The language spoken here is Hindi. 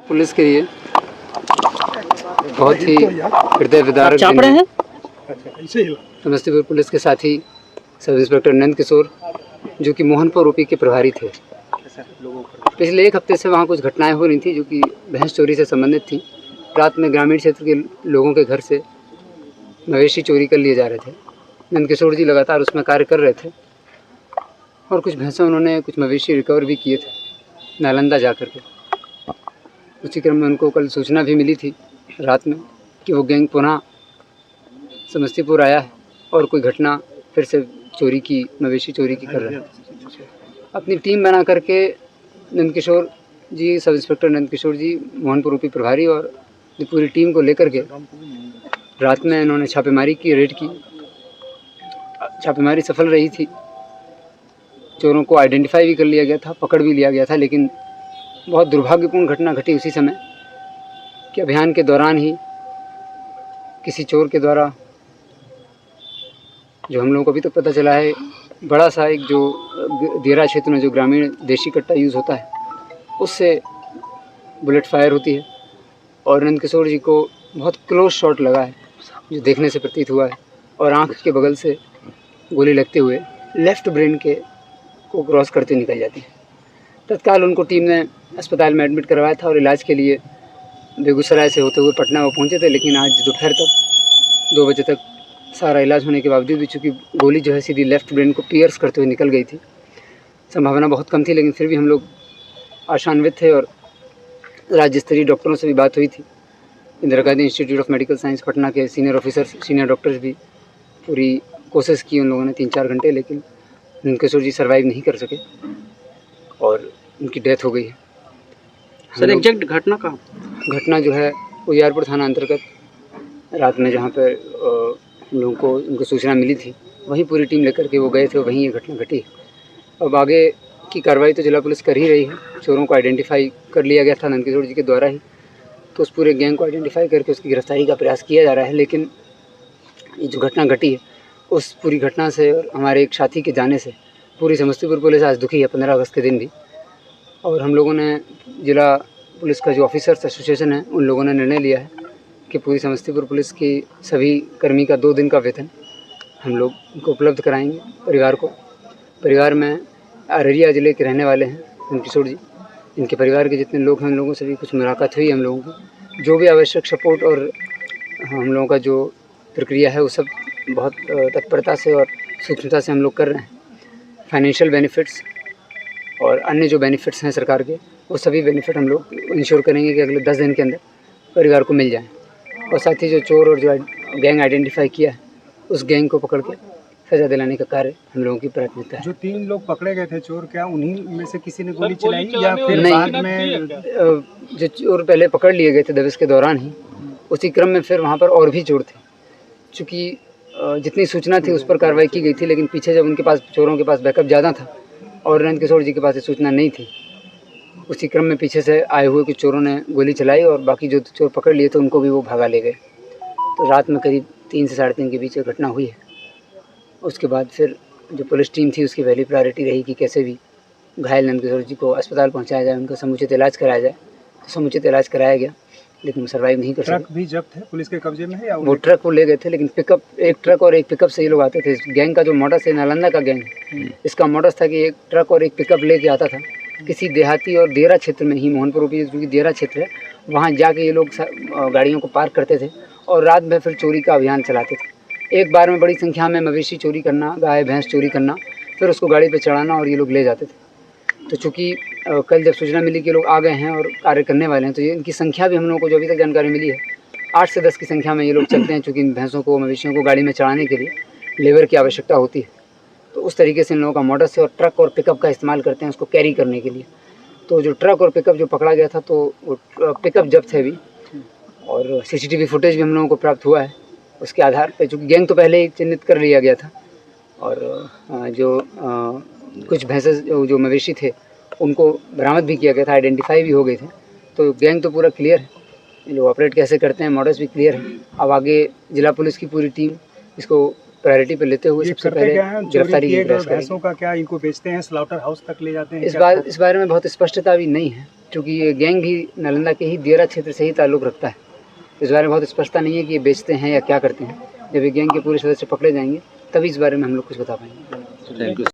पुलिस के लिए बहुत ही हृदय विदारक दिन है। समस्तीपुर पुलिस के साथी सब इंस्पेक्टर नंद किशोर, जो कि मोहनपुर ओपी के प्रभारी थे, पिछले 1 हफ्ते से वहाँ कुछ घटनाएं हो रही थी जो कि भैंस चोरी से संबंधित थी। रात में ग्रामीण क्षेत्र के लोगों के घर से मवेशी चोरी कर लिए जा रहे थे। नंद किशोर जी लगातार उसमें कार्य कर रहे थे और कुछ भैंसों उन्होंने कुछ मवेशी रिकवर भी किए थे नालंदा जा कर के। उसी क्रम में उनको कल सूचना भी मिली थी रात में कि वो गैंग पुनः समस्तीपुर आया है और कोई घटना फिर से चोरी की, मवेशी चोरी की कर रहा है। अपनी टीम बना करके नंद किशोर जी, सब इंस्पेक्टर नंद किशोर जी, मोहनपुर ओपी प्रभारी और पूरी टीम को लेकर के रात में इन्होंने छापेमारी की, रेड की। छापेमारी सफल रही थी। चोरों को आइडेंटिफाई भी कर लिया गया था, पकड़ भी लिया गया था, लेकिन बहुत दुर्भाग्यपूर्ण घटना घटी उसी समय कि अभियान के दौरान ही किसी चोर के द्वारा, जो हम लोगों को अभी तक पता चला है, बड़ा सा एक जो दियरा क्षेत्र में जो ग्रामीण देशी कट्टा यूज़ होता है उससे बुलेट फायर होती है और नंद किशोर जी को बहुत क्लोज शॉट लगा है जो देखने से प्रतीत हुआ है और आँख के बगल से गोली लगते हुए लेफ़्ट ब्रेन के को क्रॉस करते निकल जाती है। तत्काल उनको टीम ने अस्पताल में एडमिट करवाया था और इलाज के लिए बेगूसराय से होते हुए पटना वो पहुँचे थे, लेकिन आज दोपहर तक 2 बजे तक सारा इलाज होने के बावजूद भी चूँकि गोली जो है सीधी लेफ़्ट ब्रेन को पियर्स करते हुए निकल गई थी, संभावना बहुत कम थी, लेकिन फिर भी हम लोग आशान्वित थे और राज्य स्तरीय डॉक्टरों से भी बात हुई थी। Indira Gandhi institute of medical science Patna के सीनियर ऑफिसर्स, सीनियर डॉक्टर्स भी पूरी कोशिश की उन लोगों ने 3-4 घंटे, लेकिन नंद किशोर जी सर्वाइव नहीं कर सके और उनकी डेथ हो गई है। सर एग्जैक्ट घटना कहाँ? घटना जो है उजियारपुर थाना अंतर्गत रात में जहाँ पर हम लोगों को उनको सूचना मिली थी, वहीं पूरी टीम लेकर के वो गए थे, वहीं ये घटना घटी। अब आगे की कार्रवाई तो जिला पुलिस कर ही रही है। चोरों को आइडेंटिफाई कर लिया गया था नंद किशोर जी के द्वारा ही, तो उस पूरे गैंग को आइडेंटिफाई करके उसकी गिरफ्तारी का प्रयास किया जा रहा है। लेकिन ये जो घटना घटी है उस पूरी घटना से और हमारे एक साथी के जाने से पूरी समस्तीपुर पुलिस आज दुखी है, 15 अगस्त के दिन भी। और हम लोगों ने जिला पुलिस का जो ऑफिसर्स एसोसिएशन है उन लोगों ने निर्णय लिया है कि पूरी समस्तीपुर पुलिस की सभी कर्मी का 2 दिन का वेतन हम लोग उनको उपलब्ध कराएंगे परिवार को। परिवार में अररिया ज़िले के रहने वाले हैं नंद किशोर जी, इनके परिवार के जितने लोग हैं उन लोगों से भी कुछ मुलाकात हुई हम लोगों की। जो भी आवश्यक सपोर्ट और हम लोगों का जो प्रक्रिया है वो सब बहुत तत्परता से और सूक्ष्मता से हम लोग कर रहे हैं। फाइनेंशियल बेनिफिट्स और अन्य जो बेनिफिट्स हैं सरकार के, वो सभी बेनिफिट हम लोग इंश्योर करेंगे कि अगले 10 दिन के अंदर परिवार को मिल जाएँ। और साथ ही जो चोर और जो गैंग आइडेंटिफाई किया है उस गैंग को पकड़ के सज़ा दिलाने का कार्य हम लोगों की प्राथमिकता है। जो 3 लोग पकड़े गए थे चोर, क्या उन्हीं में से किसी ने गोली चलाई या फिर नहीं, बाद में? जो चोर पहले पकड़ लिए गए थे दबिश के दौरान ही, उसी क्रम में फिर वहाँ पर और भी चोर थे। चूँकि जितनी सूचना थी उस पर कार्रवाई की गई थी, लेकिन पीछे जब उनके पास, चोरों के पास बैकअप ज़्यादा था और नंद किशोर जी के पास ये सूचना नहीं थी, उसी क्रम में पीछे से आए हुए कुछ चोरों ने गोली चलाई और बाकी जो चोर पकड़ लिए थे उनको भी वो भगा ले गए। तो रात में करीब 3 से 3:30 के बीच घटना हुई है। उसके बाद फिर जो पुलिस टीम थी उसकी पहली प्रायोरिटी रही कि कैसे भी घायल नंद किशोर जी को अस्पताल पहुंचाया जाए, उनका समुचित इलाज कराया जाए। तो समुचित इलाज कराया गया, लेकिन वो सर्वाइव नहीं कर सके। ट्रक भी जब्त है पुलिस के कब्जे में है या वो ट्रक वो ले गए थे, लेकिन पिकअप, एक ट्रक और एक पिकअप से ये लोग आते थे। इस गैंग का जो मोटर्स है, नालंदा का गैंग, इसका मोटर्स था कि एक ट्रक और एक पिकअप लेके आता था किसी देहाती और दियरा क्षेत्र में ही, मोहनपुर ओपी जो कि दियरा क्षेत्र है, वहाँ जाके ये लोग गाड़ियों को पार्क करते थे और रात भर फिर चोरी का अभियान चलाते थे। एक बार में बड़ी संख्या में मवेशी चोरी करना, गाय भैंस चोरी करना, फिर उसको गाड़ी पे चढ़ाना और ये लोग ले जाते थे। तो चूँकि कल जब सूचना मिली कि लोग आ गए हैं और कार्य करने वाले हैं, तो ये इनकी संख्या भी हम लोगों को जो अभी तक जानकारी मिली है 8 से 10 की संख्या में ये लोग चलते हैं। चूँकि इन भैंसों को, मवेशियों को गाड़ी में चढ़ाने के लिए लेबर की आवश्यकता होती है, तो उस तरीके से इन लोगों का मोटर से और ट्रक और पिकअप का इस्तेमाल करते हैं उसको कैरी करने के लिए। तो जो ट्रक और पिकअप जो पकड़ा गया था, तो वो पिकअप जब्त है अभी और CCTV फुटेज भी हम लोगों को प्राप्त हुआ है। उसके आधार पे, चूँकि गैंग तो पहले ही चिन्हित कर लिया गया था और जो कुछ भैंसे जो मवेशी थे उनको बरामद भी किया गया था, आइडेंटिफाई भी हो गए थे। तो गैंग तो पूरा क्लियर है, ये लोग ऑपरेट कैसे करते हैं, मॉडल्स भी क्लियर है। अब आगे जिला पुलिस की पूरी टीम इसको प्रायोरिटी पे लेते हुए सबसे पहले गिरफ्तारी की प्रयास करेगी। भैंसों का क्या इनको बेचते हैं, स्लॉटर हाउस तक ले जाते हैं? इस बारे में बहुत स्पष्टता भी नहीं है। चूँकि ये गैंग भी नालंदा के ही दियरा क्षेत्र से ही ताल्लुक़ रखता है। इस बारे में बहुत स्पष्टता नहीं है कि ये बेचते हैं या क्या करते हैं। जब ये गैंग के पूरे सदस्य पकड़े जाएंगे तभी इस बारे में हम लोग कुछ बता पाएंगे। Thank you.